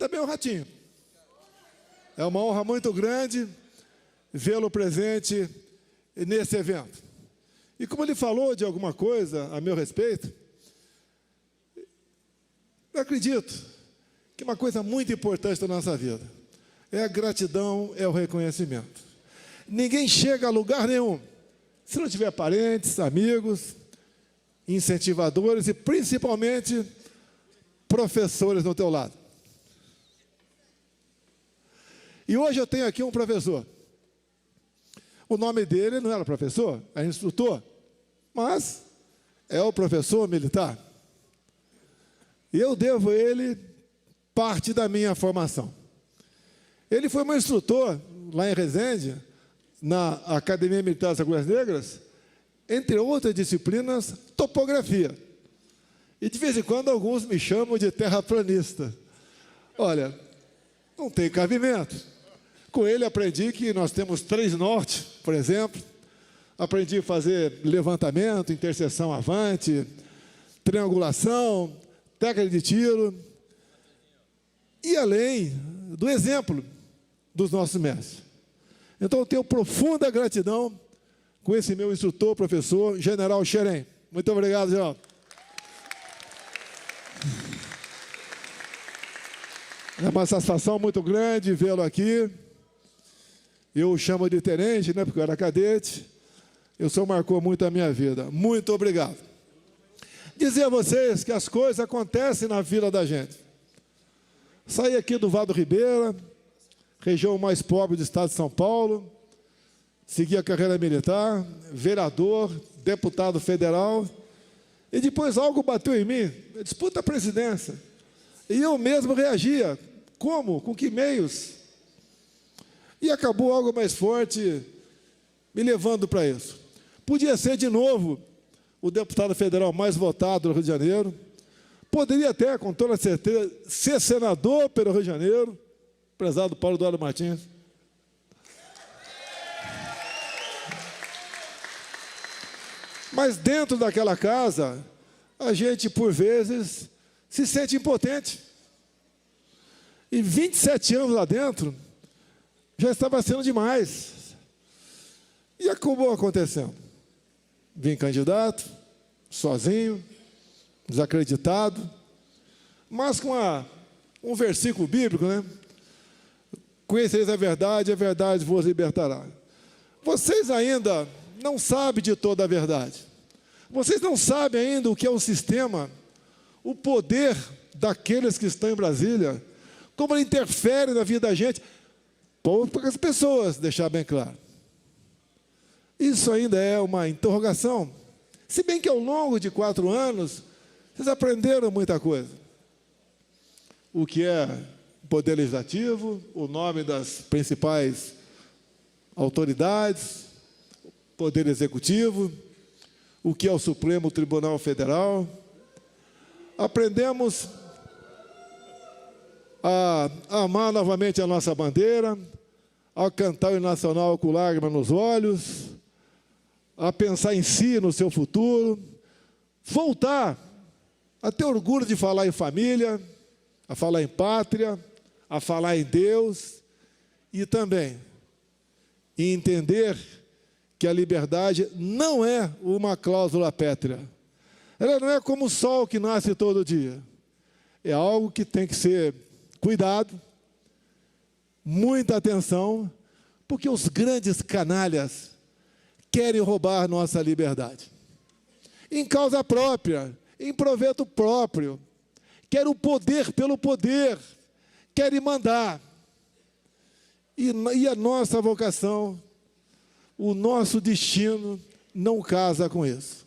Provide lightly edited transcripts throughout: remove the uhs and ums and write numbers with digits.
também é um ratinho. É uma honra muito grande vê-lo presente nesse evento. E como ele falou de alguma coisa a meu respeito, eu acredito que uma coisa muito importante da nossa vida é a gratidão, é o reconhecimento. Ninguém chega a lugar nenhum se não tiver parentes, amigos, incentivadores e principalmente professores do teu lado. E hoje eu tenho aqui um professor. O nome dele não era professor, era instrutor, mas é o professor militar. E eu devo a ele parte da minha formação. Ele foi meu instrutor lá em Resende, na Academia Militar das Agulhas Negras, entre outras disciplinas, topografia. E de vez em quando alguns me chamam de terraplanista. Olha, não tem cabimento. Com ele aprendi que nós temos 3 nortes, por exemplo. Aprendi a fazer levantamento, interseção avante, triangulação, técnica de tiro. E além do exemplo dos nossos mestres. Então eu tenho profunda gratidão com esse meu instrutor, professor, General Xerém. Muito obrigado, General. É uma satisfação muito grande vê-lo aqui. Eu o chamo de tenente, né, porque eu era cadete. O senhor marcou muito a minha vida. Muito obrigado. Dizer a vocês que as coisas acontecem na vida da gente. Saí aqui do Vado Ribeira, região mais pobre do estado de São Paulo, segui a carreira militar, vereador, deputado federal, e depois algo bateu em mim, disputa a presidência. E eu mesmo reagia. Como? Com que meios? E acabou algo mais forte me levando para isso. Podia ser de novo o deputado federal mais votado do Rio de Janeiro, poderia até, com toda certeza, ser senador pelo Rio de Janeiro, prezado Paulo Eduardo Martins. Mas dentro daquela casa, a gente, por vezes, se sente impotente. E 27 anos lá dentro, já estava sendo demais. E acabou acontecendo. Vim candidato, sozinho, desacreditado, mas com um versículo bíblico, né? Conhecereis a verdade vos libertará. Vocês ainda não sabem de toda a verdade. Vocês não sabem ainda o que é o sistema, o poder daqueles que estão em Brasília, como ele interfere na vida da gente. Poucas pessoas, deixar bem claro. Isso ainda é uma interrogação. Se bem que ao longo de 4 anos, vocês aprenderam muita coisa. O que é Poder Legislativo, o nome das principais autoridades, Poder Executivo, o que é o Supremo Tribunal Federal. Aprendemos a amar novamente a nossa bandeira, a cantar o nacional com lágrimas nos olhos, a pensar em si, no seu futuro, voltar a ter orgulho de falar em família, a falar em pátria, a falar em Deus e também em entender que a liberdade não é uma cláusula pétrea. Ela não é como o sol que nasce todo dia. É algo que tem que ser cuidado, muita atenção, porque os grandes canalhas querem roubar nossa liberdade. Em causa própria, em proveito próprio. Querem o poder pelo poder, querem mandar. E a nossa vocação, o nosso destino não casa com isso.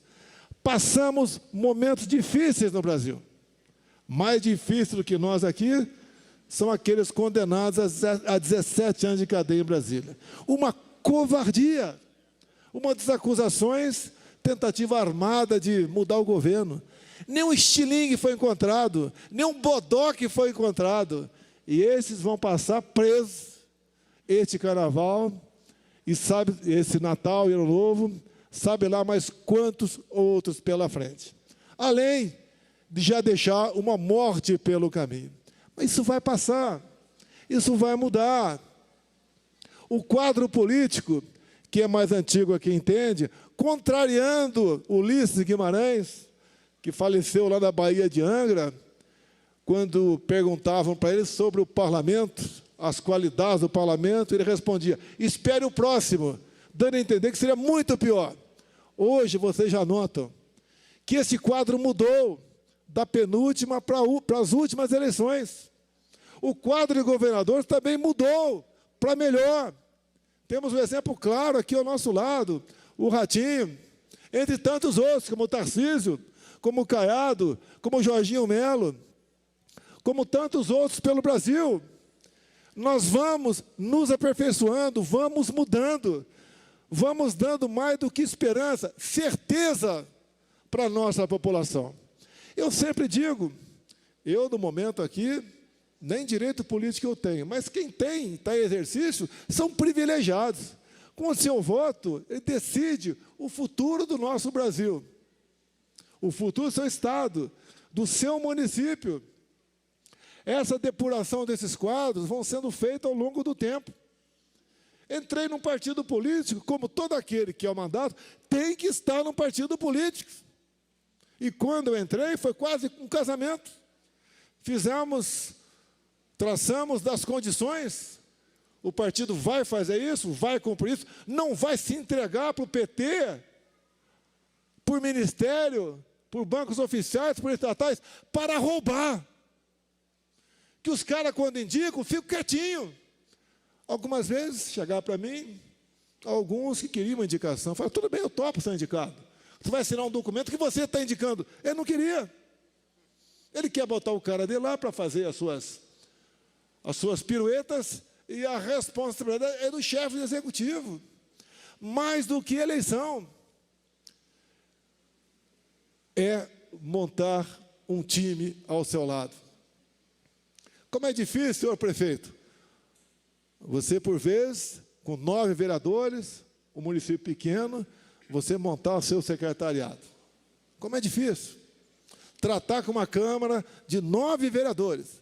Passamos momentos difíceis no Brasil. Mais difíceis do que nós aqui são aqueles condenados a 17 anos de cadeia em Brasília. Uma covardia, uma das acusações, tentativa armada de mudar o governo. Nem um estilingue foi encontrado, nem um bodoque foi encontrado. E esses vão passar presos este carnaval, e sabe, esse Natal e Ano Novo, sabe lá mais quantos outros pela frente. Além de já deixar uma morte pelo caminho. Isso vai passar, isso vai mudar. O quadro político, que é mais antigo aqui, entende, contrariando Ulisses Guimarães, que faleceu lá na Baía de Angra, quando perguntavam para ele sobre o parlamento, as qualidades do parlamento, ele respondia: espere o próximo, dando a entender que seria muito pior. Hoje vocês já notam que esse quadro mudou da penúltima para as últimas eleições. O quadro de governadores também mudou para melhor. Temos um exemplo claro aqui ao nosso lado, o Ratinho, entre tantos outros, como o Tarcísio, como o Caiado, como o Jorginho Melo, como tantos outros pelo Brasil. Nós vamos nos aperfeiçoando, vamos mudando, vamos dando mais do que esperança, certeza para a nossa população. Eu sempre digo, eu no momento aqui, nem direito político eu tenho, mas quem tem, está em exercício, são privilegiados. Com o seu voto, ele decide o futuro do nosso Brasil, o futuro do seu estado, do seu município. Essa depuração desses quadros vão sendo feita ao longo do tempo. Entrei num partido político, como todo aquele que é o mandato, tem que estar num partido político. E quando eu entrei, foi quase um casamento. Traçamos das condições, o partido vai fazer isso, vai cumprir isso, não vai se entregar para o PT, por ministério, por bancos oficiais, por estatais, para roubar. Que os caras, quando indicam, ficam quietinhos. Algumas vezes, chegar para mim, alguns que queriam uma indicação, falaram: tudo bem, eu topo ser indicado. Você vai assinar um documento que você está indicando. Ele não queria. Ele quer botar o cara de lá para fazer as suas piruetas, e a responsabilidade é do chefe do executivo. Mais do que eleição, é montar um time ao seu lado. Como é difícil, senhor prefeito, você, por vez, com 9 vereadores, um município pequeno, você montar o seu secretariado. Como é difícil. Tratar com uma Câmara de 9 vereadores.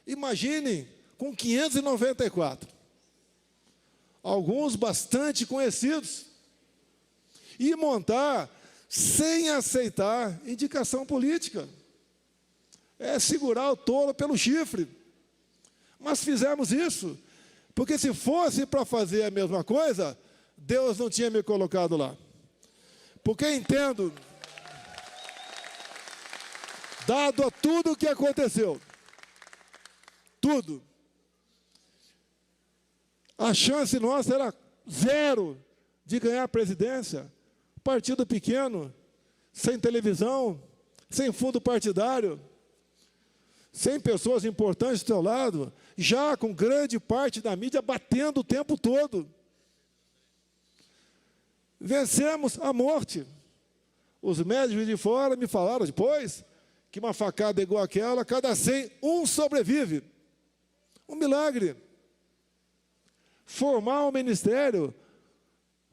Imaginem, com 594. Alguns bastante conhecidos. E montar sem aceitar indicação política. É segurar o touro pelo chifre. Mas fizemos isso, porque se fosse para fazer a mesma coisa, Deus não tinha me colocado lá. Porque entendo, dado a tudo o que aconteceu, tudo, a chance nossa era 0 de ganhar a presidência. Partido pequeno, sem televisão, sem fundo partidário, sem pessoas importantes do seu lado, já com grande parte da mídia batendo o tempo todo. Vencemos a morte. Os médicos de fora me falaram depois que uma facada igual aquela, cada 100, um sobrevive. Um milagre. Formar um ministério,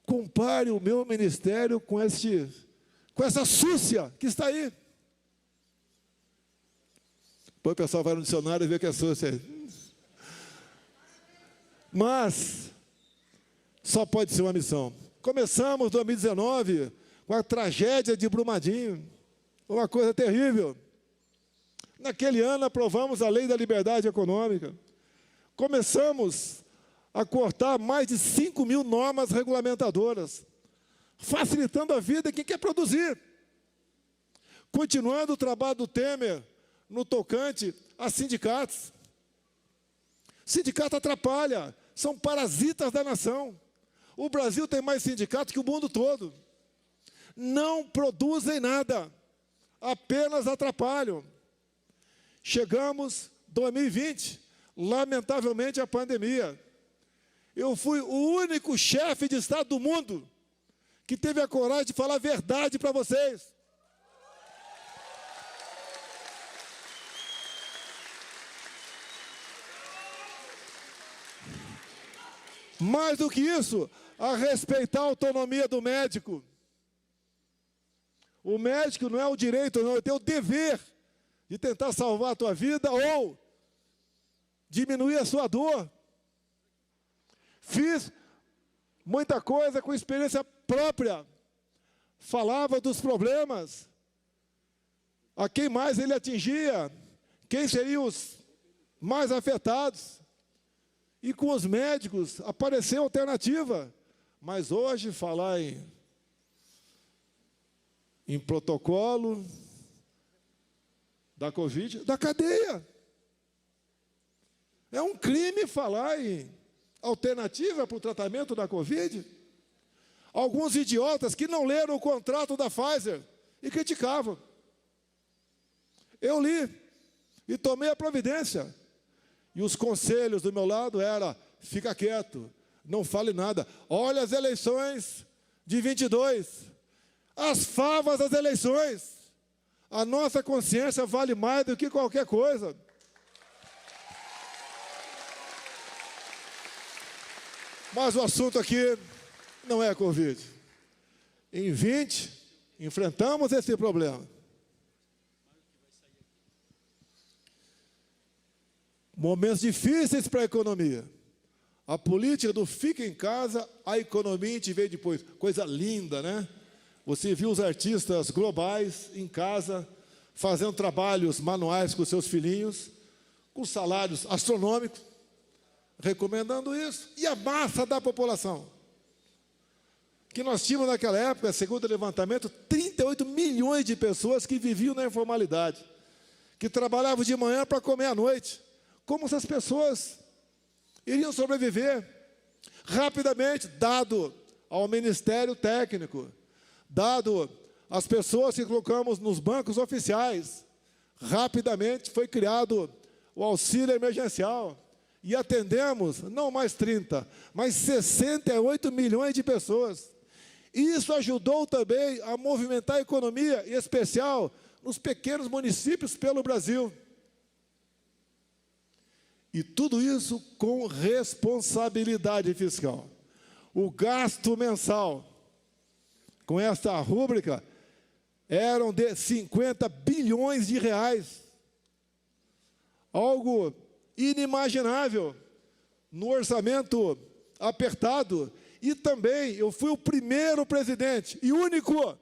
compare o meu ministério com essa súcia que está aí. Depois o pessoal vai no dicionário e vê que é súcia. Mas só pode ser uma missão. Começamos 2019 com a tragédia de Brumadinho, uma coisa terrível. Naquele ano aprovamos a Lei da Liberdade Econômica. Começamos a cortar mais de 5.000 normas regulamentadoras, facilitando a vida de quem quer produzir. Continuando o trabalho do Temer no tocante a sindicatos. Sindicato atrapalha, são parasitas da nação. O Brasil tem mais sindicatos que o mundo todo. Não produzem nada, apenas atrapalham. Chegamos 2020, lamentavelmente a pandemia. Eu fui o único chefe de Estado do mundo que teve a coragem de falar a verdade para vocês. Mais do que isso, a respeitar a autonomia do médico. O médico não é o direito, não, ele tem o dever de tentar salvar a tua vida ou diminuir a sua dor. Fiz muita coisa com experiência própria. Falava dos problemas, a quem mais ele atingia, quem seriam os mais afetados. E com os médicos apareceu alternativa. Mas hoje falar em protocolo da Covid, da cadeia. É um crime falar em alternativa para o tratamento da Covid. Alguns idiotas que não leram o contrato da Pfizer e criticavam. Eu li e tomei a providência. E os conselhos do meu lado eram: fica quieto, não fale nada. Olha as eleições de 22, as favas das eleições. A nossa consciência vale mais do que qualquer coisa. Mas o assunto aqui não é a Covid. Em 20, enfrentamos esse problema. Momentos difíceis para a economia. A política do fica em casa, a economia a gente vê depois. Coisa linda, né? Você viu os artistas globais em casa, fazendo trabalhos manuais com seus filhinhos, com salários astronômicos, recomendando isso. E a massa da população? Que nós tínhamos naquela época, segundo o levantamento, 38 milhões de pessoas que viviam na informalidade, que trabalhavam de manhã para comer à noite. Como essas pessoas iriam sobreviver? Rapidamente, dado ao Ministério Técnico, dado às pessoas que colocamos nos bancos oficiais, rapidamente foi criado o auxílio emergencial e atendemos não mais 30, mas 68 milhões de pessoas. Isso ajudou também a movimentar a economia, em especial nos pequenos municípios pelo Brasil. E tudo isso com responsabilidade fiscal. O gasto mensal, com esta rúbrica, eram de 50 bilhões de reais. Algo inimaginável no orçamento apertado. E também eu fui o primeiro presidente e único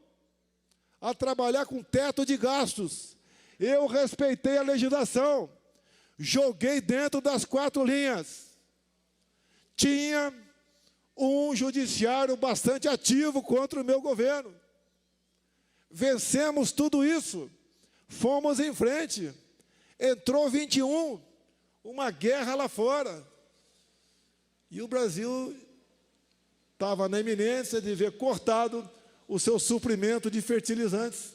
a trabalhar com teto de gastos. Eu respeitei a legislação. Joguei dentro das 4 linhas. Tinha um judiciário bastante ativo contra o meu governo. Vencemos tudo isso. Fomos em frente. Entrou 21, uma guerra lá fora. E o Brasil estava na iminência de ver cortado o seu suprimento de fertilizantes.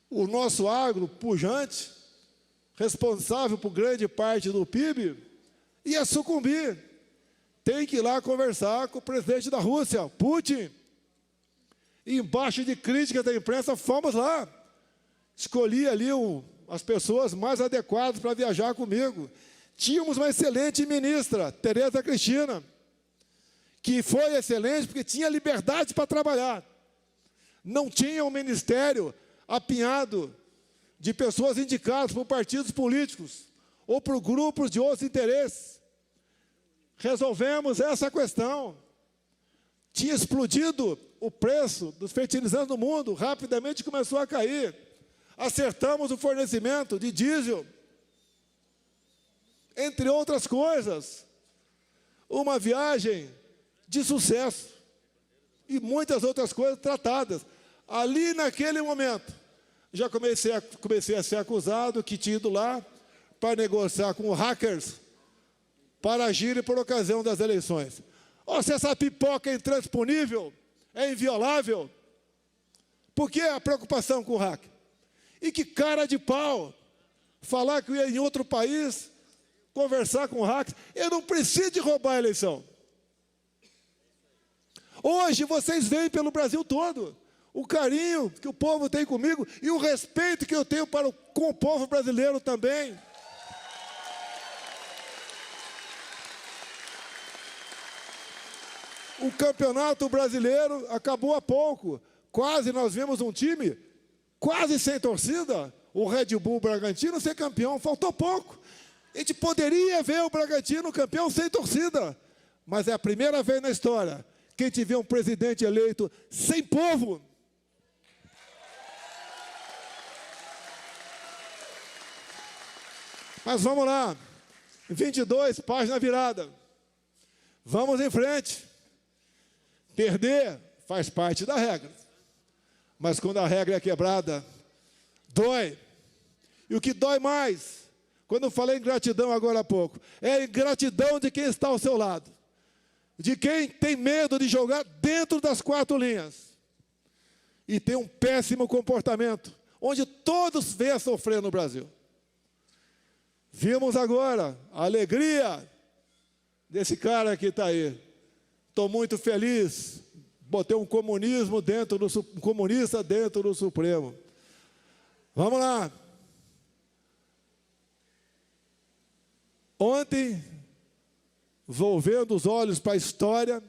O nosso agro pujante, responsável por grande parte do PIB, ia sucumbir. Tem que ir lá conversar com o presidente da Rússia, Putin. E embaixo de críticas da imprensa, fomos lá. Escolhi ali as pessoas mais adequadas para viajar comigo. Tínhamos uma excelente ministra, Tereza Cristina, que foi excelente porque tinha liberdade para trabalhar. Não tinha um ministério apinhado de pessoas indicadas por partidos políticos ou por grupos de outros interesses. Resolvemos essa questão. Tinha explodido o preço dos fertilizantes no mundo, rapidamente começou a cair. Acertamos o fornecimento de diesel, entre outras coisas. Uma viagem de sucesso e muitas outras coisas tratadas. Ali naquele momento, já comecei a ser acusado que tinha ido lá para negociar com hackers para agirem por ocasião das eleições. Oh, se essa pipoca é intransponível, é inviolável, por que a preocupação com o hacker? E que cara de pau falar que eu ia em outro país conversar com hackers. Eu não preciso de roubar a eleição. Hoje vocês veem pelo Brasil todo o carinho que o povo tem comigo e o respeito que eu tenho com o povo brasileiro também. O campeonato brasileiro acabou há pouco. Quase nós vimos um time quase sem torcida, o Red Bull Bragantino, ser campeão. Faltou pouco. A gente poderia ver o Bragantino campeão sem torcida, mas é a primeira vez na história que a gente vê um presidente eleito sem povo. Mas vamos lá, 22, página virada. Vamos em frente. Perder faz parte da regra. Mas quando a regra é quebrada, dói. E o que dói mais, quando eu falei em gratidão agora há pouco, é a ingratidão de quem está ao seu lado. De quem tem medo de jogar dentro das 4 linhas. E tem um péssimo comportamento, onde todos vêm a sofrer no Brasil. Vimos agora a alegria desse cara que está aí. Estou muito feliz. Botei um comunista dentro do Supremo. Vamos lá. Ontem, volvendo os olhos para a história,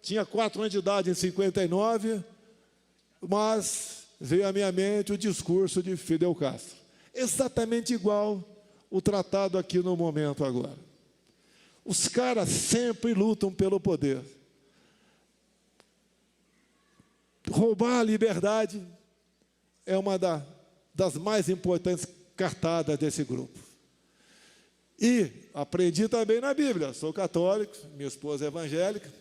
tinha 4 anos de idade em 59, mas veio à minha mente o discurso de Fidel Castro. Exatamente igual o tratado aqui no momento agora. Os caras sempre lutam pelo poder. Roubar a liberdade é uma das mais importantes cartadas desse grupo. E aprendi também na Bíblia, sou católico, minha esposa é evangélica,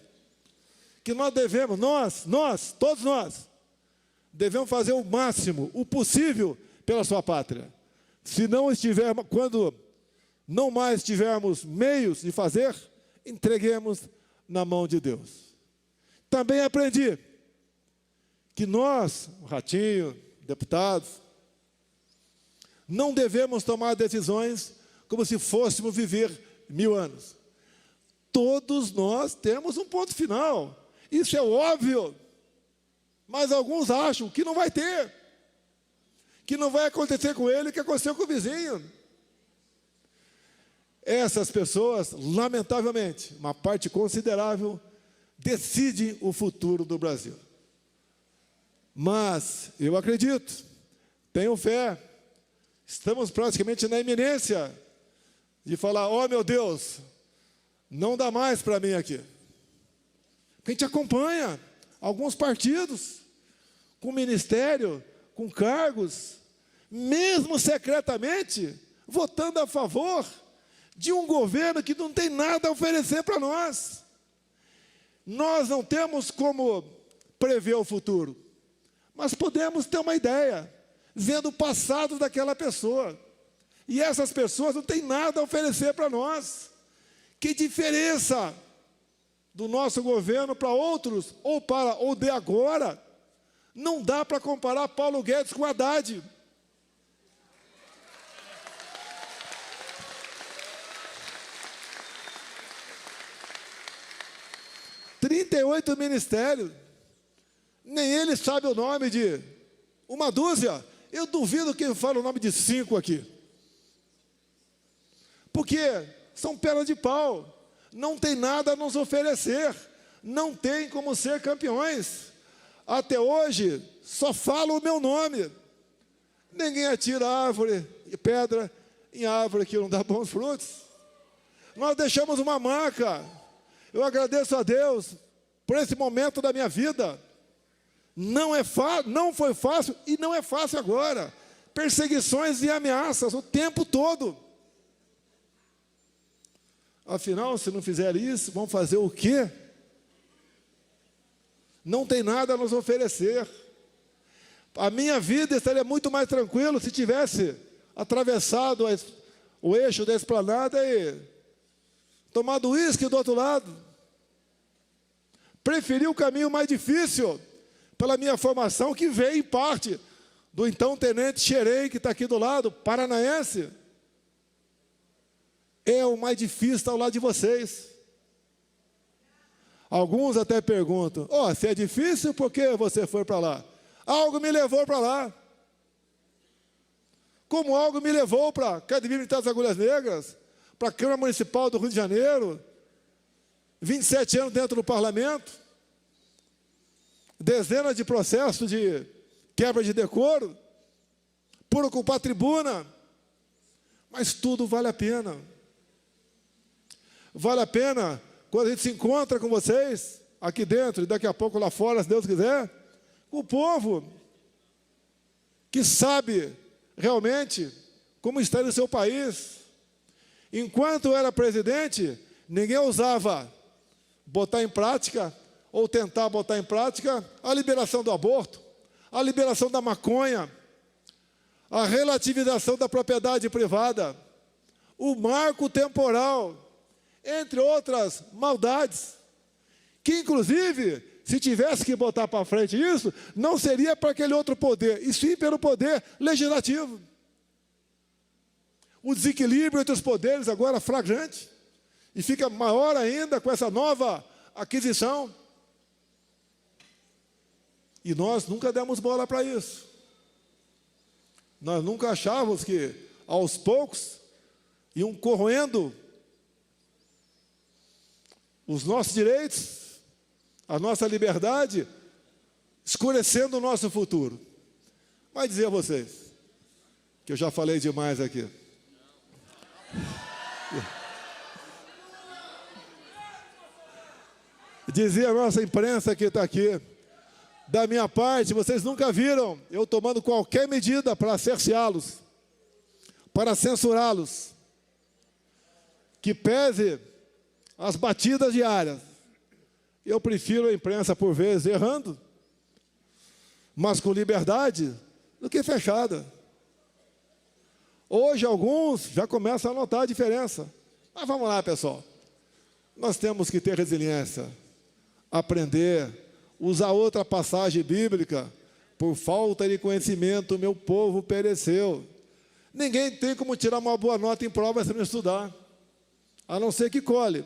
que nós devemos, todos nós, devemos fazer o máximo, o possível pela sua pátria. Se não estivermos, quando não mais tivermos meios de fazer, entreguemos na mão de Deus. Também aprendi que nós, Ratinho, deputados, não devemos tomar decisões como se fôssemos viver 1000 anos. Todos nós temos um ponto final. Isso é óbvio. Mas alguns acham que não vai ter. Que não vai acontecer com ele o que aconteceu com o vizinho. Essas pessoas, lamentavelmente, uma parte considerável, decide o futuro do Brasil. Mas eu acredito, tenho fé, estamos praticamente na iminência de falar, oh meu Deus, não dá mais para mim aqui. Porque a gente acompanha alguns partidos com ministério, com cargos, mesmo secretamente, votando a favor de um governo que não tem nada a oferecer para nós. Nós não temos como prever o futuro, mas podemos ter uma ideia, vendo o passado daquela pessoa. E essas pessoas não têm nada a oferecer para nós. Que diferença do nosso governo para outros, ou de agora? Não dá para comparar Paulo Guedes com Haddad. ...38 ministérios... ...nem ele sabe o nome de... ...uma dúzia... ...eu duvido que ele fale o nome de 5 aqui... ...porque... ...são pernas de pau... ...não tem nada a nos oferecer... ...não tem como ser campeões... ...até hoje... ...só fala o meu nome... ...ninguém atira árvore... ...e pedra... ...em árvore que não dá bons frutos... ...nós deixamos uma marca... Eu agradeço a Deus por esse momento da minha vida. Não foi fácil e não é fácil agora. Perseguições e ameaças o tempo todo. Afinal, se não fizer isso, vão fazer o quê? Não tem nada a nos oferecer. A minha vida estaria muito mais tranquila se tivesse atravessado o eixo da esplanada e tomado uísque do outro lado. Preferi o caminho mais difícil, pela minha formação, que veio em parte do então tenente Xerém, que está aqui do lado, paranaense. É o mais difícil estar ao lado de vocês. Alguns até perguntam, se é difícil, por que você foi para lá? Algo me levou para lá. Como algo me levou para a Academia Militar das Agulhas Negras, para a Câmara Municipal do Rio de Janeiro, 27 anos dentro do parlamento, dezenas de processos de quebra de decoro, por ocupar tribuna, Mas tudo vale a pena. Vale a pena quando a gente se encontra com vocês, aqui dentro, e daqui a pouco lá fora, se Deus quiser, com o povo que sabe realmente como está no seu país. Enquanto eu era presidente, ninguém ousava botar em prática, ou tentar botar em prática, a liberação do aborto, a liberação da maconha, a relativização da propriedade privada, o marco temporal, entre outras maldades, que inclusive, se tivesse que botar para frente isso, não seria para aquele outro poder, e sim pelo poder legislativo. O desequilíbrio entre os poderes agora é flagrante, e fica maior ainda com essa nova aquisição. E nós nunca demos bola para isso. Nós nunca achávamos que, aos poucos, iam corroendo os nossos direitos, a nossa liberdade, escurecendo o nosso futuro. Mas dizer a vocês, que eu já falei demais aqui. Dizia a nossa imprensa que está aqui, da minha parte, vocês nunca viram eu tomando qualquer medida para cerceá-los, para censurá-los, que pese as batidas diárias. Eu prefiro a imprensa, por vezes, errando, mas com liberdade, do que fechada. Hoje, alguns já começam a notar a diferença. Mas vamos lá, pessoal. Nós temos que ter resiliência, aprender, usar outra passagem bíblica. Por falta de conhecimento, meu povo pereceu. Ninguém tem como tirar uma boa nota em prova se não estudar, a não ser que colhe.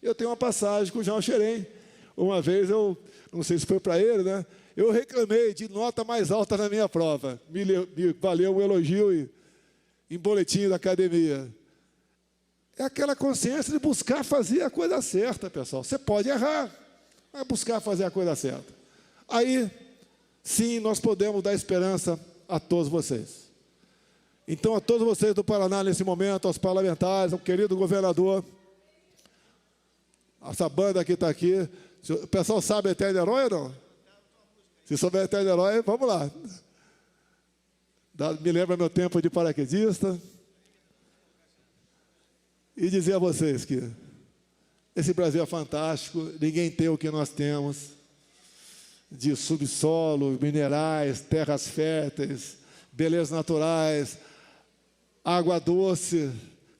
Eu tenho uma passagem com o João Xerém. Uma vez, eu não sei se foi para ele, né? Eu reclamei de nota mais alta na minha prova. Me valeu um elogio em boletim da academia. É aquela consciência de buscar fazer a coisa certa, pessoal. Você pode errar, mas buscar fazer a coisa certa. Aí, sim, nós podemos dar esperança a todos vocês. Então, a todos vocês do Paraná, nesse momento, aos parlamentares, ao querido governador, essa banda que está aqui. O pessoal sabe Eterno Herói ou não? Se souber Eterno Herói, vamos lá. Me lembra meu tempo de paraquedista. E dizer a vocês que esse Brasil é fantástico, ninguém tem o que nós temos, de subsolo, minerais, terras férteis, belezas naturais, água doce,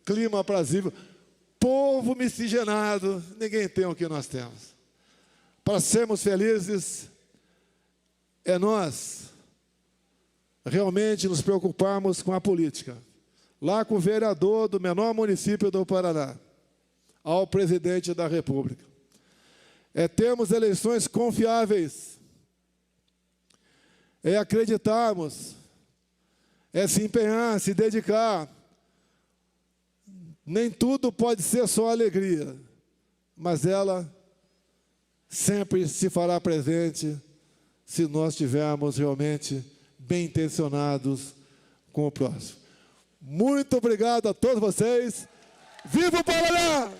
clima aprazível, povo miscigenado, ninguém tem o que nós temos. Para sermos felizes, é nós realmente nos preocuparmos com a política. Lá com o vereador do menor município do Paraná, ao presidente da República. É termos eleições confiáveis, é acreditarmos, é se empenhar, se dedicar. Nem tudo pode ser só alegria, mas ela sempre se fará presente se nós estivermos realmente bem intencionados com o próximo. Muito obrigado a todos vocês. Viva o Paraná!